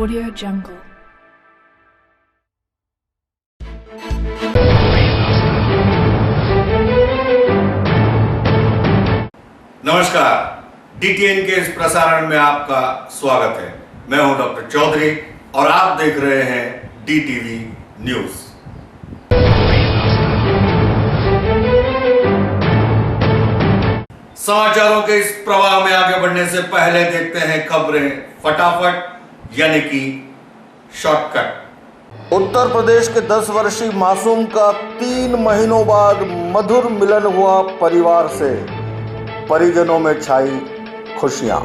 Audio Jungle. नमस्कार, डीटीएन के इस प्रसारण में आपका स्वागत है। मैं हूं डॉक्टर चौधरी और आप देख रहे हैं डीटीवी न्यूज। समाचारों के इस प्रवाह में आगे बढ़ने से पहले देखते हैं खबरें फटाफट, यानी कि शॉर्टकट। उत्तर प्रदेश के 10 वर्षीय मासूम का 3 महीनों बाद मधुर मिलन हुआ परिवार से, परिजनों में छाई खुशियां।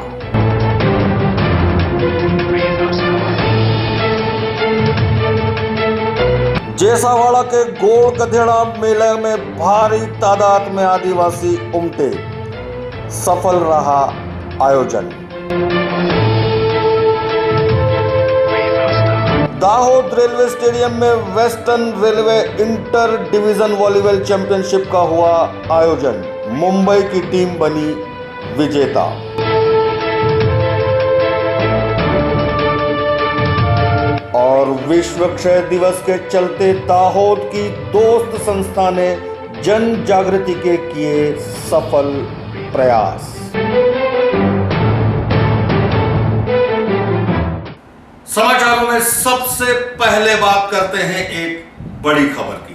जेसावाड़ा के गोड़ गधेड़ा मेले में भारी तादाद में आदिवासी उमटे, सफल रहा आयोजन। दाहोद रेलवे स्टेडियम में western railway inter division volleyball championship का हुआ आयोजन, मुंबई की टीम बनी विजेता। और विश्व क्षय दिवस के चलते दाहोद की दोस्त संस्था ने जन जागृति के किए सफल प्रयास। समाचारों में सबसे पहले बात करते हैं एक बड़ी खबर की।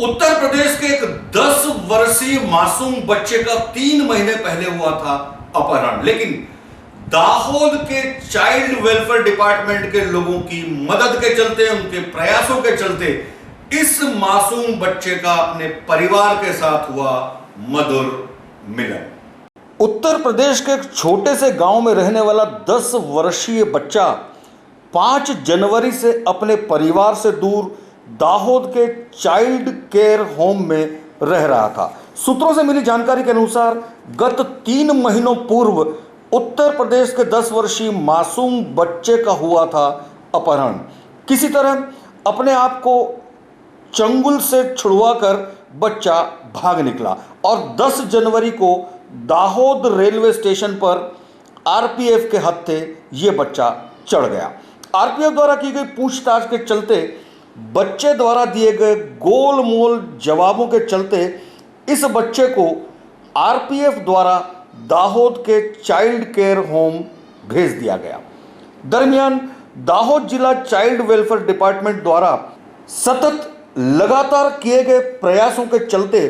उत्तर प्रदेश के एक 10 वर्षीय मासूम बच्चे का 3 महीने पहले हुआ था अपहरण, लेकिन दाहोद के चाइल्ड वेलफेयर डिपार्टमेंट के लोगों की मदद के चलते, उनके प्रयासों के चलते इस मासूम बच्चे का अपने परिवार के साथ हुआ मधुर मिलन। उत्तर प्रदेश के एक छोटे से गांव में रहने वाला 10 वर्षीय बच्चा 5 जनवरी से अपने परिवार से दूर दाहोद के चाइल्ड केयर होम में रह रहा था। सूत्रों से मिली जानकारी के अनुसार गत 3 महीनों पूर्व उत्तर प्रदेश के 10 वर्षीय मासूम बच्चे का हुआ था अपहरण। किसी तरह अपने आप को चंगुल से छुड़वाकर बच्चा भाग निकला और 10 जनवरी को दाहोद रेलवे स्टेशन पर आरपीएफ के हत्थे ये बच्चा चढ़ गया। आरपीएफ द्वारा की गई पूछताछ के चलते, बच्चे द्वारा दिए गए गोल मोल जवाबों के चलते इस बच्चे को आरपीएफ द्वारा दाहोद के चाइल्ड केयर होम भेज दिया गया। दरमियान दाहोद जिला चाइल्ड वेलफेयर डिपार्टमेंट द्वारा सतत लगातार किए गए प्रयासों के चलते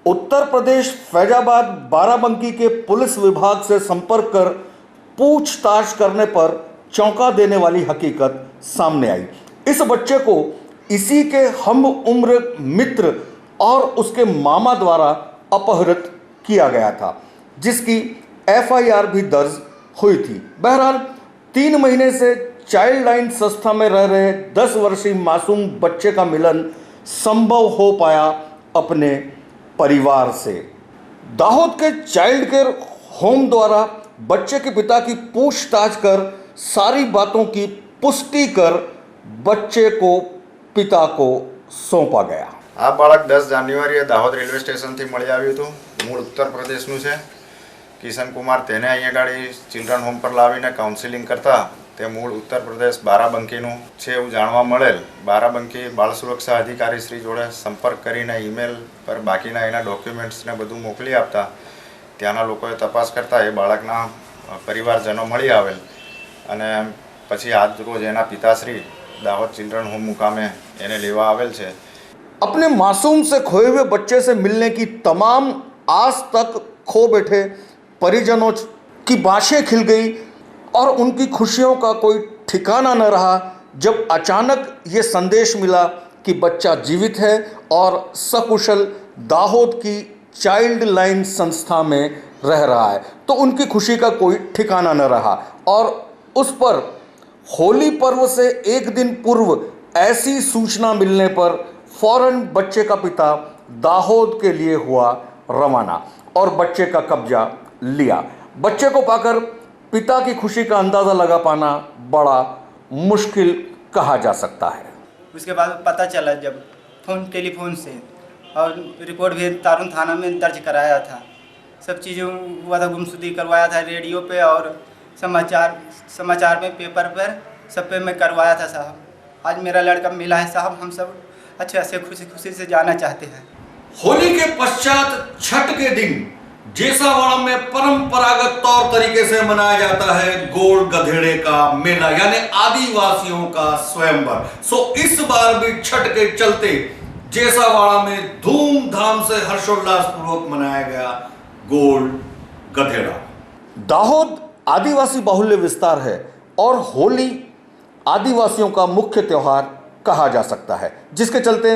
उत्तर प्रदेश फैजाबाद बाराबंकी के पुलिस विभाग से संपर्क कर पूछताछ करने पर चौंका देने वाली हकीकत सामने आई। इस बच्चे को इसी के हम उम्र मित्र और उसके मामा द्वारा अपहरित किया गया था, जिसकी एफआईआर भी दर्ज हुई थी। बहरहाल 3 महीने से चाइल्ड लाइन संस्था में रह रहे 10 वर्षीय मासूम बच्चे का मिलन संभव हो पाया अपने परिवार से। दाहोद के चाइल्ड केयर होम द्वारा बच्चे के पिता की पूछताछ कर सारी बातों की पुष्टि कर बच्चे को पिता को सौंपा गया। આ બાળક 10 જાન્યુઆરીએ દાહોદ રેલવે સ્ટેશનથી મળી આવ્યું હતું। મૂળ ઉત્તર પ્રદેશનું છે। કિશન કુમાર તેને અહીંયા ગાડી ચિલ્ડ્રન હોમ પર લાવીને કાઉન્સિલિંગ કરતા તે મૂળ ઉત્તર પ્રદેશ બારાબંકીનું છે એવું જાણવા મળેલ। બારાબંકી બાળ સુરક્ષા અધિકારી શ્રી જોડે સંપર્ક કરીને ઈમેલ પર બાકીના એના ડોક્યુમેન્ટ્સને બધું મોકલી આપતા ત્યાંના લોકોએ તપાસ કરતા એ બાળકના પરિવારજનો મળી આવેલ અને પછી આજ રોજ એના પિતાશ્રી દાહોદ ચિલ્ડ્રન હોમ મુકામે એને લેવા આવેલ છે। अपने मासूम से खोए हुए बच्चे से मिलने की तमाम आस तक खो बैठे परिजनों की बाशें खिल गई और उनकी खुशियों का कोई ठिकाना न रहा जब अचानक ये संदेश मिला कि बच्चा जीवित है और सकुशल दाहोद की चाइल्ड लाइन संस्था में रह रहा है। तो उनकी खुशी का कोई ठिकाना न रहा और उस पर होली पर्व से एक दिन पूर्व ऐसी सूचना मिलने पर फौरन बच्चे का पिता दाहोद के लिए हुआ रवाना और बच्चे का कब्जा लिया। बच्चे को पाकर पिता की खुशी का अंदाज़ा लगा पाना बड़ा मुश्किल कहा जा सकता है। उसके बाद पता चला जब टेलीफोन से, और रिपोर्ट भी तारुन थाना में दर्ज कराया था सब चीज़ें हुआ था, गुमशुदगी करवाया था रेडियो पे और समाचार में, पेपर पर, सब पे मैं करवाया था साहब। आज मेरा लड़का मिला है साहब, हम सब अच्छे से खुशी से जाना चाहते हैं। होली के पश्चात छठ के दिन जेसावाड़ा में परंपरागत तौर तरीके से मनाया जाता है गोड़ गधेड़े का मेला, यानी आदिवासियों का स्वयंवर। सो इस बार भी छठ के चलते जेसावाड़ा में धूमधाम से हर्षोल्लास पूर्वक मनाया गया गोड़ गधेड़ा। दाहोद आदिवासी बाहुल्य विस्तार है और होली आदिवासियों का मुख्य त्योहार कहा जा सकता है, जिसके चलते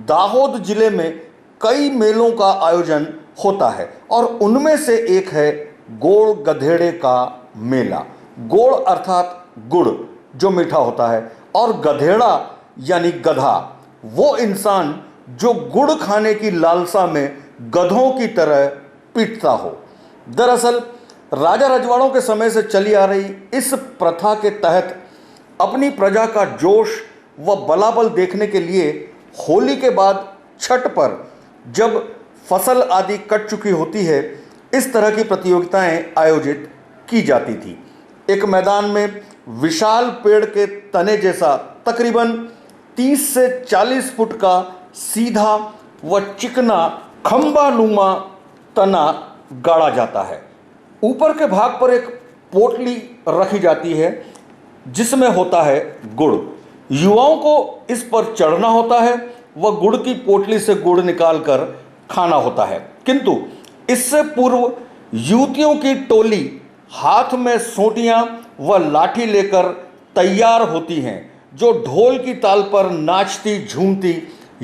दाहोद जिले में कई मेलों का आयोजन होता है और उनमें से एक है गोड़ गधेड़े का मेला। गोड़ अर्थात गुड़ जो मीठा होता है और गधेड़ा यानी गधा, वो इंसान जो गुड़ खाने की लालसा में गधों की तरह पीटता हो। दरअसल राजा रजवाड़ों के समय से चली आ रही इस प्रथा के तहत अपनी प्रजा का जोश व बलाबल देखने के लिए होली के बाद छठ पर जब फसल आदि कट चुकी होती है, इस तरह की प्रतियोगिताएं आयोजित की जाती थी। एक मैदान में विशाल पेड़ के तने जैसा तकरीबन 30 से 40 फुट का सीधा व चिकना खंबानुमा तना गाड़ा जाता है। ऊपर के भाग पर एक पोटली रखी जाती है जिसमें होता है गुड़। युवाओं को इस पर चढ़ना होता है व गुड़ की पोटली से गुड़ निकालकर खाना होता है, किंतु इससे पूर्व युवतियों की टोली हाथ में सोटियां व लाठी लेकर तैयार होती हैं, जो ढोल की ताल पर नाचती झूमती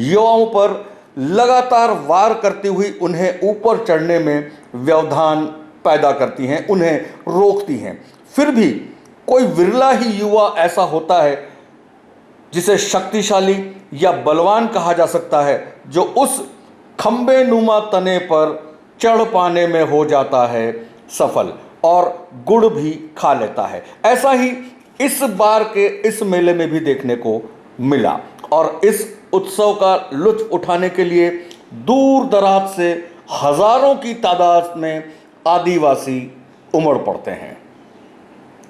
युवाओं पर लगातार वार करती हुई उन्हें ऊपर चढ़ने में व्यवधान पैदा करती हैं, उन्हें रोकती हैं। फिर भी कोई विरला ही युवा ऐसा होता है जिसे शक्तिशाली या बलवान कहा जा सकता है, जो उस खंबे नुमा तने पर चढ़ पाने में हो जाता है सफल और गुड़ भी खा लेता है। ऐसा ही इस बार के इस मेले में भी देखने को मिला और इस उत्सव का लुत्फ उठाने के लिए दूर दराज से हजारों की तादाद में आदिवासी उमड़ पड़ते हैं।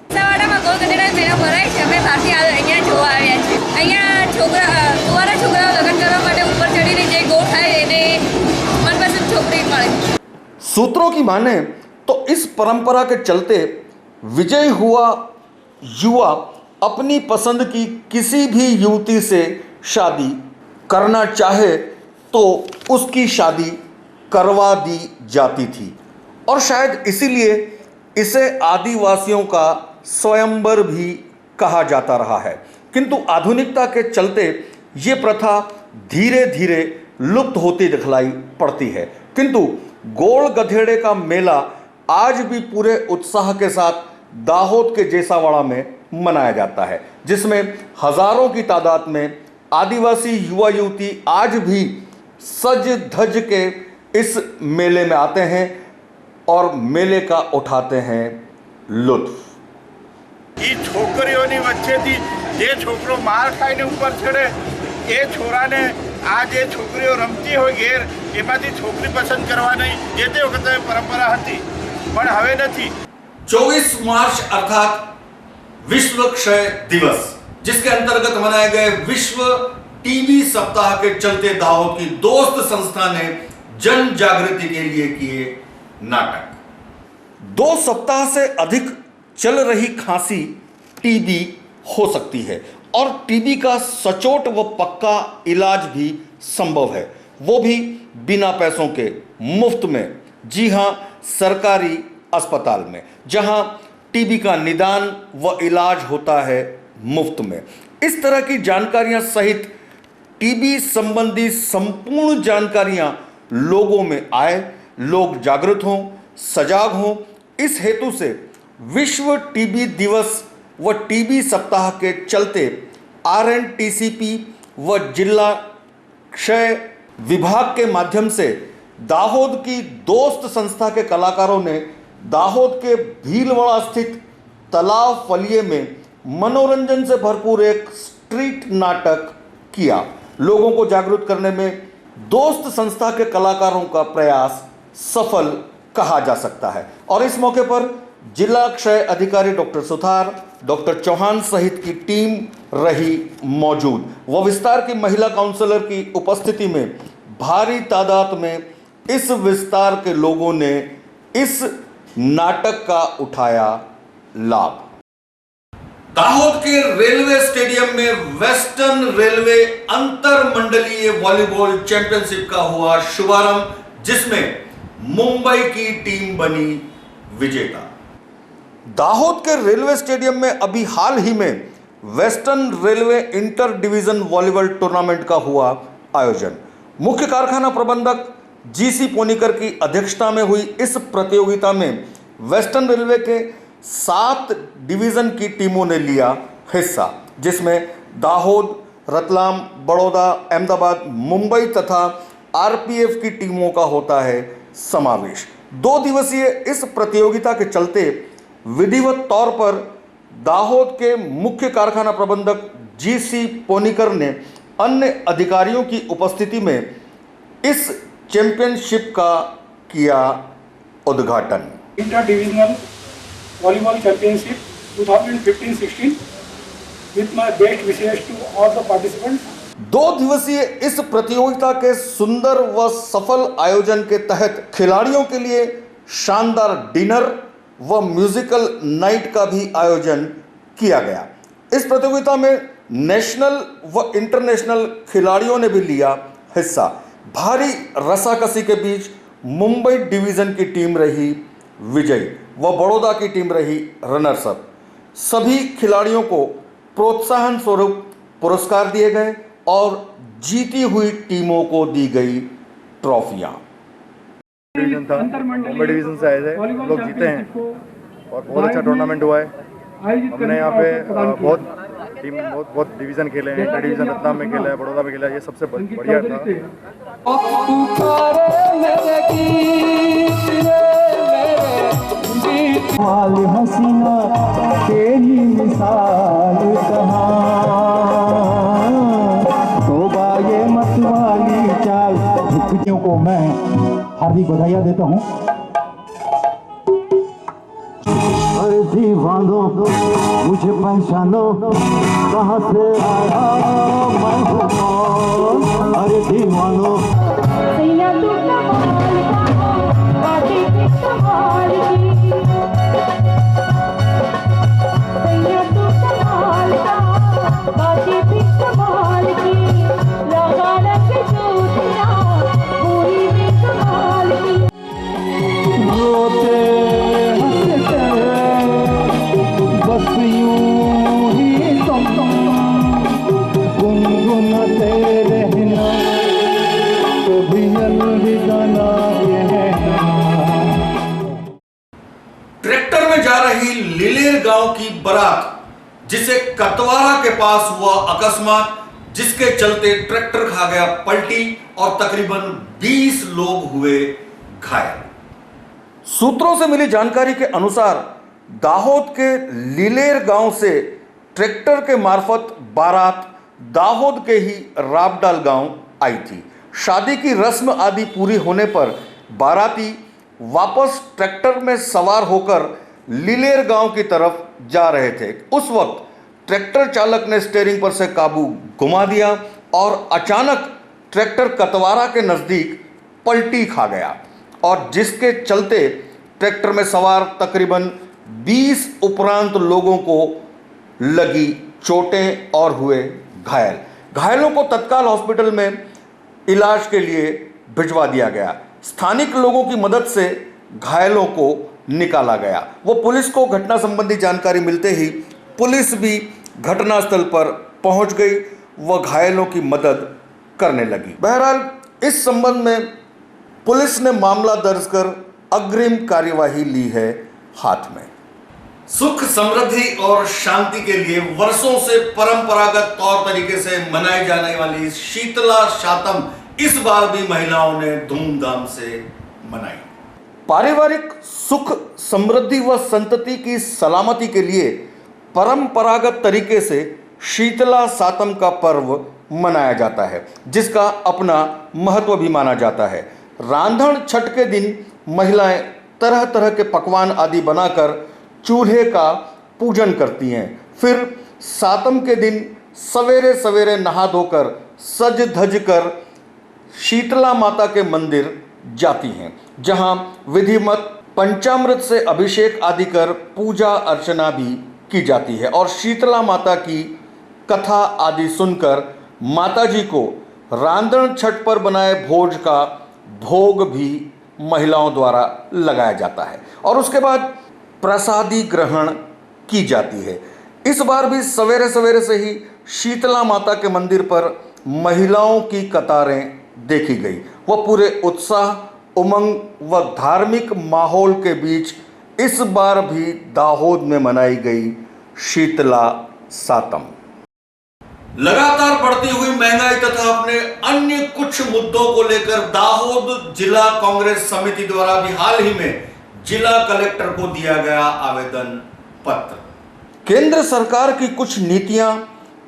જેસાવાડામાં ગોળ ગધેડા મેળો ભરાય છે। અમે બહારથી અહીંયા જોવા આવ્યા છીએ। અહીંયા કુંવારા છોકરાઓ લગ્ન કરવા માટે ઉપર ચડીને જે ગોળ ખાય એને મનપસંદ છોકરી મળે। सूत्रों की माने तो इस परंपरा के चलते विजय हुआ युवा अपनी पसंद की किसी भी युवती से शादी करना चाहे तो उसकी शादी करवा दी जाती थी और शायद इसीलिए इसे आदिवासियों का स्वयंवर भी कहा जाता रहा है। किंतु आधुनिकता के चलते ये प्रथा धीरे धीरे लुप्त होती दिखलाई पड़ती है, किंतु गोड़ गधेड़े का मेला आज भी पूरे उत्साह के साथ दाहोद के जेसावाड़ा में मनाया जाता है, जिसमें हजारों की तादाद में आदिवासी युवा युवती आज भी सज धज के इस मेले में आते हैं और मेले का उठाते हैं लुत्फ। એ છોકરીઓની વચ્ચેથી જે છોકરો માર ખાઈને ઉપર ચડે એ છોરાને આ જે છોકરીઓ રમતી હોય ઘેર એમાંથી છોકરી પસંદ કરવાની જે તે વખતે પરંપરા હતી પણ હવે નથી। 24 मार्च अर्थात विश्व क्षय दिवस, जिसके अंतर्गत मनाए गए विश्व टीबी सप्ताह के चलते दाहोद की दोस्त संस्था ने जन जागृति के लिए किए नाटक। 2 सप्ताह से अधिक चल रही खांसी टीबी हो सकती है और टीबी का सचोट व पक्का इलाज भी संभव है, वो भी बिना पैसों के, मुफ्त में। जी हां, सरकारी अस्पताल में, जहां टीबी का निदान व इलाज होता है मुफ्त में। इस तरह की जानकारियां सहित टीबी संबंधी संपूर्ण जानकारियां लोगों में आए, लोग जागृत हों, सजाग हों। इस हेतु से विश्व टीबी दिवस व टीबी सप्ताह के चलते RNTCP व जिला क्षय विभाग के माध्यम से दाहोद की दोस्त संस्था के कलाकारों ने दाहोद के भीलवाड़ा स्थित तालाब फलिये में मनोरंजन से भरपूर एक स्ट्रीट नाटक किया। लोगों को जागरूक करने में दोस्त संस्था के कलाकारों का प्रयास सफल कहा जा सकता है। और इस मौके पर जिला क्षय अधिकारी डॉक्टर सुथार, डॉक्टर चौहान सहित की टीम रही मौजूद। व विस्तार की महिला काउंसलर की उपस्थिति में भारी तादाद में इस विस्तार के लोगों ने इस नाटक का उठाया लाभ। दाहोद के रेलवे स्टेडियम में वेस्टर्न रेलवे अंतर मंडलीय वॉलीबॉल चैंपियनशिप का हुआ शुभारंभ, जिसमें मुंबई की टीम बनी विजेता। दाहोद के रेलवे स्टेडियम में अभी हाल ही में western railway inter division volleyball tournament का हुआ आयोजन। मुख्य कारखाना प्रबंधक जीसी पोनीकर की अध्यक्षता में हुई इस प्रतियोगिता में वेस्टर्न रेलवे के 7 डिवीजन की टीमों ने लिया हिस्सा, जिसमें दाहोद, रतलाम, बड़ौदा, अहमदाबाद, मुंबई तथा आरपीएफ की टीमों का होता है समावेश। 2 दिवसीय इस प्रतियोगिता के चलते विधिवत तौर पर दाहोद के मुख्य कारखाना प्रबंधक जीसी पोनीकर ने अन्य अधिकारियों की उपस्थिति में इस चैंपियनशिप का किया उद्घाटन। Inter divisional volleyball championship 2015-16 with my best wishes to all the participants. 2 दिवसीय इस प्रतियोगिता के सुंदर व सफल आयोजन के तहत खिलाड़ियों के लिए शानदार डिनर व म्यूजिकल नाइट का भी आयोजन किया गया। इस प्रतियोगिता में नेशनल व इंटरनेशनल खिलाड़ियों ने भी लिया हिस्सा। भारी रसाकसी के बीच मुंबई डिवीजन की टीम रही विजयी व बड़ौदा की टीम रही रनर्स अप। सभी खिलाड़ियों को प्रोत्साहन स्वरूप पुरस्कार दिए गए और जीती हुई टीमों को दी गई ट्रॉफियां। डिवीजन था, मुंबई डिवीजन से आए थे, लोग जीते हैं और बहुत अच्छा टूर्नामेंट हुआ है। हमने यहाँ पे बहुत डिवीजन खेले हैं, इंटर डिवीजन रतलाम में खेला है, बड़ौदा में खेला है, ये सबसे बढ़िया था। हसीना तेरी मिसाल कहाँ, तौबा ये मतवाली चाल। झुकटियों को मैं हार्दिक बधाइयाँ देता हूँ। अरे दीवानो मुझे पहचानो, कहाँ से आया मैं हूँ कौन। अरे दीवानो ट्रैक्टर में जा रही लिलेर गांव की बारात, जिसे कतवारा के पास हुआ अकस्मात, जिसके चलते ट्रैक्टर खा गया पलटी और तकरीबन 20 लोग हुए घायल। सूत्रों से मिली जानकारी के अनुसार दाहोद के लिलेर गांव से ट्रैक्टर के मार्फत बारात दाहोद के ही राबडाल गांव आई थी। शादी की रस्म आदि पूरी होने पर बाराती वापस ट्रैक्टर में सवार होकर लिलेर गांव की तरफ जा रहे थे। उस वक्त ट्रैक्टर चालक ने स्टीयरिंग पर से काबू गुमा दिया और अचानक ट्रैक्टर कतवारा के नज़दीक पलटी खा गया और जिसके चलते ट्रैक्टर में सवार तकरीबन 20 उपरांत लोगों को लगी चोटें और हुए घायल। घायलों को तत्काल हॉस्पिटल में इलाज के लिए भिजवा दिया गया। स्थानिक लोगों की मदद से घायलों को निकाला गया। वो पुलिस को घटना संबंधी जानकारी मिलते ही पुलिस भी घटनास्थल पर पहुंच गई व घायलों की मदद करने लगी। बहरहाल इस संबंध में पुलिस ने मामला दर्ज कर अग्रिम कार्यवाही ली है हाथ में। सुख, समृद्धि और शांति के लिए वर्षों से परंपरागत तौर तरीके से मनाई जाने वाली शीतला सातम इस बार भी महिलाओं ने धूमधाम से मनाई। पारिवारिक सुख, समृद्धि व संतति की सलामती के लिए परंपरागत तरीके से शीतला सातम का पर्व मनाया जाता है, जिसका अपना महत्व भी माना जाता है। रांधण छठ के दिन महिलाएं तरह तरह के पकवान आदि बनाकर चूल्हे का पूजन करती हैं। फिर सातम के दिन सवेरे सवेरे नहा धोकर सज धज कर शीतला माता के मंदिर जाती हैं, जहां विधिवत पंचामृत से अभिषेक आदि कर पूजा अर्चना भी की जाती है और शीतला माता की कथा आदि सुनकर माता जी को रांधण छठ पर बनाए भोज का भोग भी महिलाओं द्वारा लगाया जाता है और उसके बाद प्रसादी ग्रहण की जाती है। इस बार भी सवेरे सवेरे से ही शीतला माता के मंदिर पर महिलाओं की कतारें देखी गई। वह पूरे उत्साह, उमंग व धार्मिक माहौल के बीच इस बार भी दाहोद में मनाई गई शीतला सातम। लगातार बढ़ती हुई महंगाई तथा अपने अन्य कुछ मुद्दों को लेकर दाहोद जिला कांग्रेस समिति द्वारा भी हाल ही में जिला कलेक्टर को दिया गया आवेदन पत्र। केंद्र सरकार की कुछ नीतियां,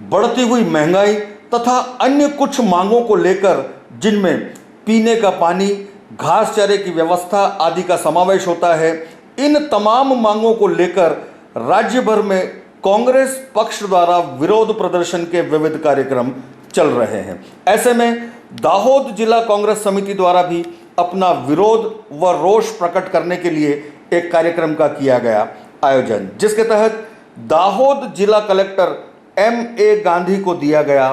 बढ़ती हुई महंगाई तथा अन्य कुछ मांगों को लेकर, जिनमें पीने का पानी, घास चारे की व्यवस्था आदि का समावेश होता है, इन तमाम मांगों को लेकर राज्य भर में कांग्रेस पक्ष द्वारा विरोध प्रदर्शन के विविध कार्यक्रम चल रहे हैं। ऐसे में दाहोद जिला कांग्रेस समिति द्वारा भी अपना विरोध व रोष प्रकट करने के लिए एक कार्यक्रम का किया गया आयोजन, जिसके तहत दाहोद जिला कलेक्टर M.A. गांधी को दिया गया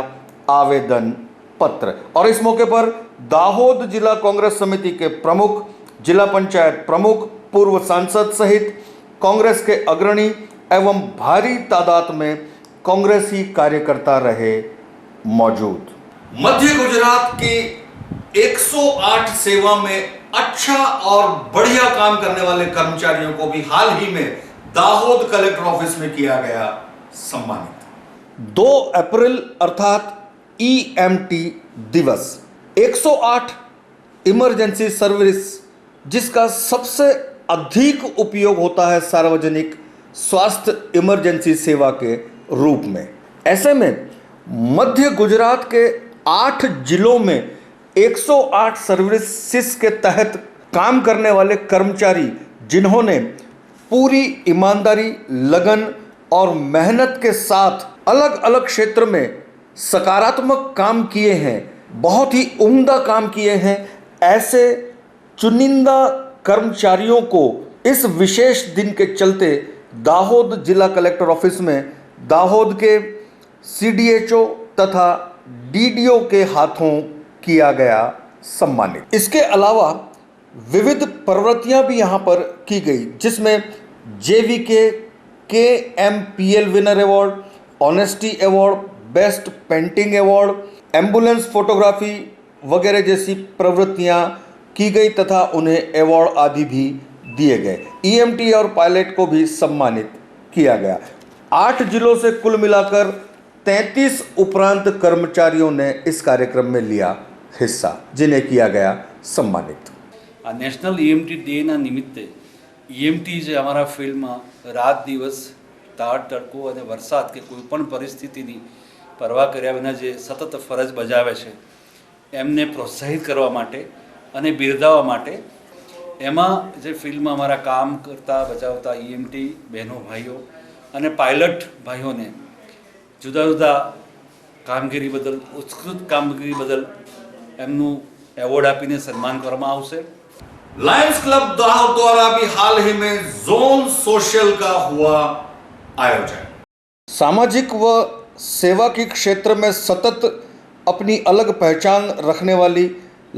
आवेदन पत्र। और इस मौके पर दाहोद जिला कांग्रेस समिति के प्रमुख, जिला पंचायत प्रमुख, पूर्व सांसद सहित कांग्रेस के अग्रणी एवं भारी तादाद में कांग्रेसी कार्यकर्ता रहे मौजूद। मध्य गुजरात के 108 सेवा में अच्छा और बढ़िया काम करने वाले कर्मचारियों को भी हाल ही में दाहोद कलेक्टर ऑफिस में किया गया सम्मानित। 2 अप्रैल अर्थात EMT दिवस, 108 इमरजेंसी सर्विस जिसका सबसे अधिक उपयोग होता है सार्वजनिक स्वास्थ्य इमरजेंसी सेवा के रूप में। ऐसे में मध्य गुजरात के 8 जिलों में 108 सर्विसेज के तहत काम करने वाले कर्मचारी, जिन्होंने पूरी ईमानदारी, लगन और मेहनत के साथ अलग अलग क्षेत्र में सकारात्मक काम किए हैं, बहुत ही उम्दा काम किए हैं, ऐसे चुनिंदा कर्मचारियों को इस विशेष दिन के चलते दाहोद जिला कलेक्टर ऑफिस में दाहोद के CDHO तथा DDO के हाथों किया गया सम्मानित। इसके अलावा विविध प्रवृत्तियां भी यहां पर की गई, जिसमें JVK KMPL winner award, honesty award, best painting award, ambulance photography वगैरह जैसी प्रवृत्तियां की गई तथा उन्हें अवार्ड आदि भी दिए गए। EMT और पायलट को भी सम्मानित किया गया। 8 जिलों से कुल मिलाकर 33 उपरांत कर्मचारियों ने इस कार्यक्रम में लिया हिस्सा, जिन्हें किया गया सम्मानित। नेशनल EMT डे ना निमित्ते EMT જે અમારા ફિલ્ડમાં રાત દિવસ તાળ તડકો અને વરસાદ કે કોઈપણ પરિસ્થિતિની પરવા કર્યા વિના જે સતત ફરજ બજાવે છે એમને પ્રોત્સાહિત કરવા માટે અને બિરદાવવા માટે એમાં જે ફિલ્ડમાં અમારા કામ કરતા બજાવતા EMT બહેનો ભાઈઓ અને પાયલટ ભાઈઓને જુદા જુદા કામગીરી બદલ, ઉત્કૃષ્ટ કામગીરી બદલ એમનું એવોર્ડ આપીને સન્માન કરવામાં આવશે। लायंस क्लब दाहोद द्वारा भी हाल ही में जोन सोशल का हुआ आयोजन। सामाजिक व सेवा के क्षेत्र में सतत अपनी अलग पहचान रखने वाली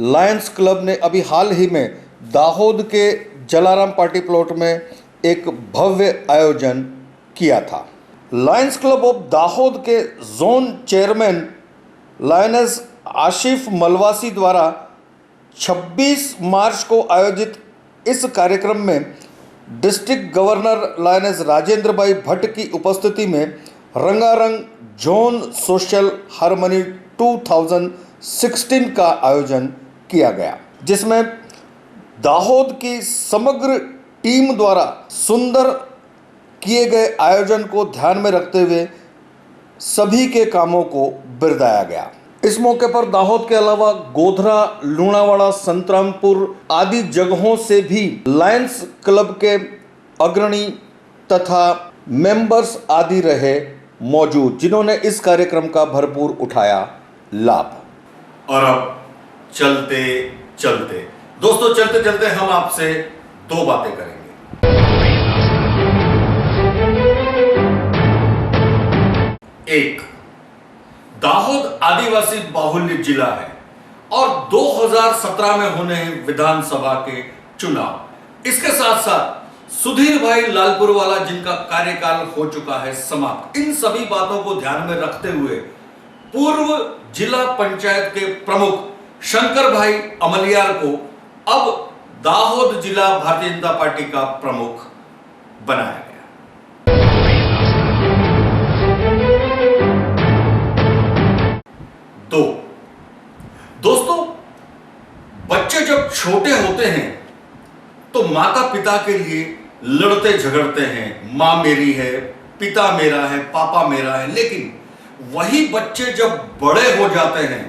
लायंस क्लब ने अभी हाल ही में दाहोद के जलाराम पार्टी प्लॉट में एक भव्य आयोजन किया था। लायंस क्लब ऑफ दाहोद के जोन चेयरमैन लायनेस आशिफ मलवासी द्वारा 26 मार्च को आयोजित इस कार्यक्रम में डिस्ट्रिक्ट गवर्नर लायनेस राजेंद्र भाई भट्ट की उपस्थिति में रंगारंग जोन सोशल हार्मनी 2016 का आयोजन किया गया, जिसमें दाहोद की समग्र टीम द्वारा सुंदर किए गए आयोजन को ध्यान में रखते हुए सभी के कामों को बिरदाया गया। इस मौके पर दाहोद के अलावा गोधरा, लूणावाड़ा, संतरामपुर आदि जगहों से भी लायंस क्लब के अग्रणी तथा मेंबर्स आदि रहे मौजूद, जिन्होंने इस कार्यक्रम का भरपूर उठाया लाभ। और अब चलते चलते दोस्तों, चलते चलते हम आपसे दो बातें करेंगे। एक, दाहोद आदिवासी बाहुल्य जिला है और 2017 में होने हैं विधानसभा के चुनाव। इसके साथ साथ सुधीर भाई लालपुर वाला, जिनका कार्यकाल हो चुका है समाप्त। इन सभी बातों को ध्यान में रखते हुए पूर्व जिला पंचायत के प्रमुख शंकर भाई अमलियार को अब दाहोद जिला भारतीय जनता पार्टी का प्रमुख बनाया गया। दो, दोस्तों, बच्चे जब छोटे होते हैं तो माता पिता के लिए लड़ते झगड़ते हैं, मां मेरी है, पिता मेरा है, पापा मेरा है। लेकिन वही बच्चे जब बड़े हो जाते हैं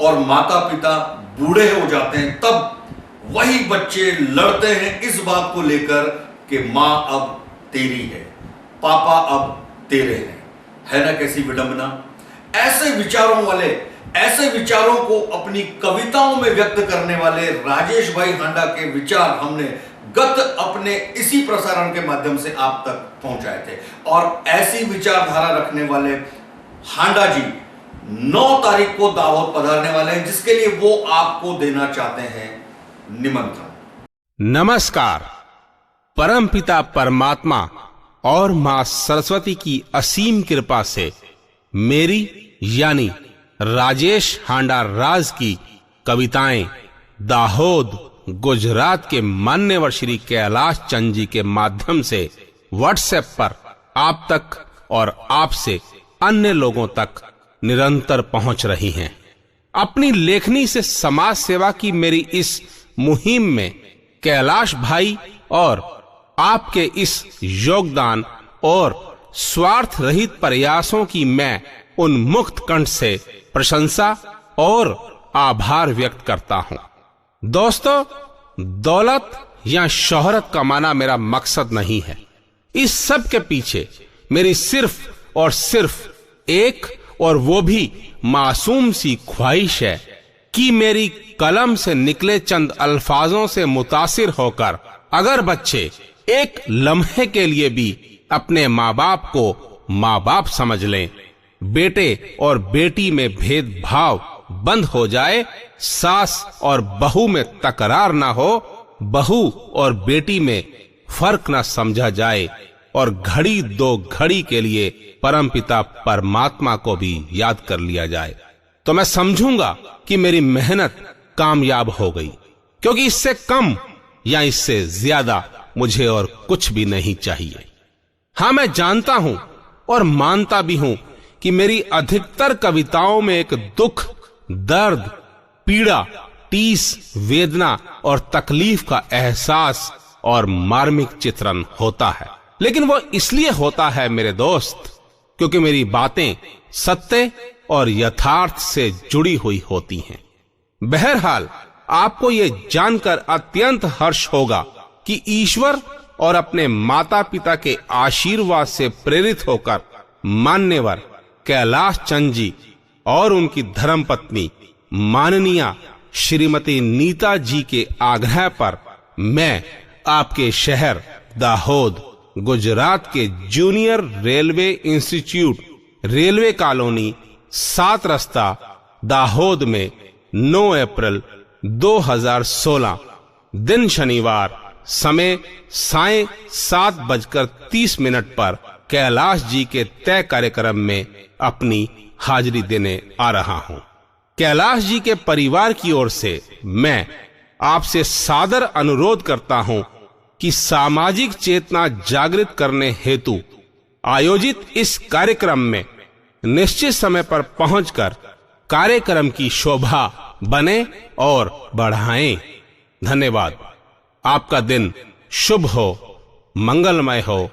और माता पिता बूढ़े हो जाते हैं, तब वही बच्चे लड़ते हैं इस बात को लेकर कि मां अब तेरी है, पापा अब तेरे हैं। है ना कैसी विडंबना। ऐसे विचारों को अपनी कविताओं में व्यक्त करने वाले राजेश भाई हांडा के विचार हमने गत अपने इसी प्रसारण के माध्यम से आप तक पहुंचाए थे। और ऐसी विचारधारा रखने वाले हांडा जी 9 तारीख को दाहोद पधारने वाले हैं, जिसके लिए वो आपको देना चाहते हैं निमंत्रण। नमस्कार। परमपिता परमात्मा और मां सरस्वती की असीम कृपा से मेरी यानी राजेश हांडा राज की कविताएं दाहोद गुजरात के मान्यवर श्री कैलाश चंद जी के माध्यम से व्हाट्सएप पर आप तक और आपसे अन्य लोगों तक निरंतर पहुंच रही हैं। अपनी लेखनी से समाज सेवा की मेरी इस मुहिम में कैलाश भाई और आपके इस योगदान और स्वार्थ रहित प्रयासों की मैं उन्मुक्त कंठ से प्रशंसा और आभार व्यक्त करता हूं। दोस्तों, दौलत या शोहरत कमाना मेरा मकसद नहीं है। इस सब के पीछे मेरी सिर्फ और सिर्फ एक और वो भी मासूम सी ख्वाहिश है कि मेरी कलम से निकले चंद अल्फाजों से मुतासिर होकर अगर बच्चे एक लम्हे के लिए भी अपने माँ बाप को माँ बाप समझ लें, बेटे और बेटी में भेदभाव बंद हो जाए, सास और बहू में तकरार ना हो, बहू और बेटी में फर्क ना समझा जाए और घड़ी दो घड़ी के लिए परमपिता परमात्मा को भी याद कर लिया जाए, तो मैं समझूंगा कि मेरी मेहनत कामयाब हो गई। क्योंकि इससे कम या इससे ज्यादा मुझे और कुछ भी नहीं चाहिए। हाँ, मैं जानता हूं और मानता भी हूं कि मेरी अधिकतर कविताओं में एक दुख, दर्द, पीड़ा, टीस, वेदना और तकलीफ का एहसास और मार्मिक चित्रण होता है। लेकिन वो इसलिए होता है मेरे दोस्त, क्योंकि मेरी बातें सत्य और यथार्थ से जुड़ी हुई होती हैं। बहरहाल, आपको ये जानकर अत्यंत हर्ष होगा कि ईश्वर और अपने माता पिता के आशीर्वाद से प्रेरित होकर मान्यवर कैलाश चंद जी और उनकी धर्मपत्नी माननीय श्रीमती नीता जी के आग्रह पर मैं आपके शहर दाहोद गुजरात के junior railway institute, railway colony, 7 रास्ता, दाहोद में 9 अप्रैल 2016 दिन शनिवार समय सायं 7:30 पर कैलाश जी के तय कार्यक्रम में अपनी हाजिरी देने आ रहा हूं। कैलाश जी के परिवार की ओर से मैं आपसे सादर अनुरोध करता हूं कि सामाजिक चेतना जागृत करने हेतु आयोजित इस कार्यक्रम में निश्चित समय पर पहुंचकर कार्यक्रम की शोभा बने और बढ़ाएं। धन्यवाद। आपका दिन शुभ हो, मंगलमय हो।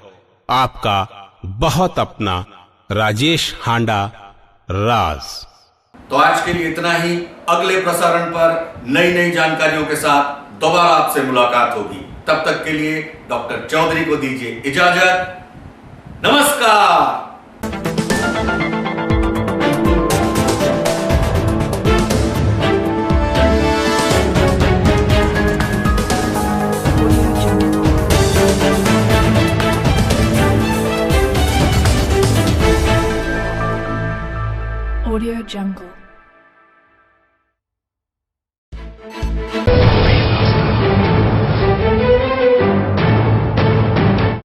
आपका बहुत अपना राजेश हांडा राज। तो आज के लिए इतना ही। अगले प्रसारण पर नई नई जानकारियों के साथ दोबारा आपसे मुलाकात होगी। तब तक के लिए डॉक्टर चौधरी को दीजिए इजाजत। नमस्कार। Audio Jungle.